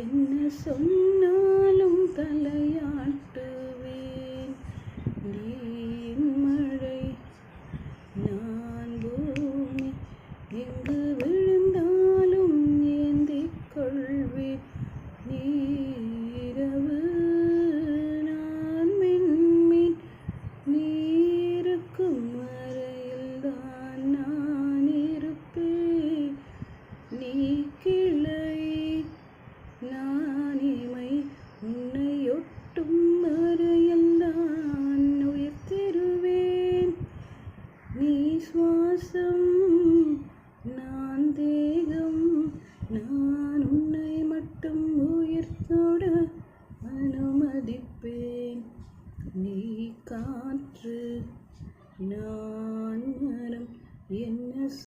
என்ன சொன்னாலும் தலையாட்டுவேன். நீ மழை நான் பூமி எங்கு விழுந்தாலும் ஏந்திக் கொள்வேன். நீரவு நான் மின்மீன் நீருக்கும் வரையில்தான் நான் இருப்பேன். நீ கிளை நான் இமை உன்னை ஒட்டும் வரையில்தான் உயிர் தருவேன். நீ சுவாசம் நான் தேகம் நான்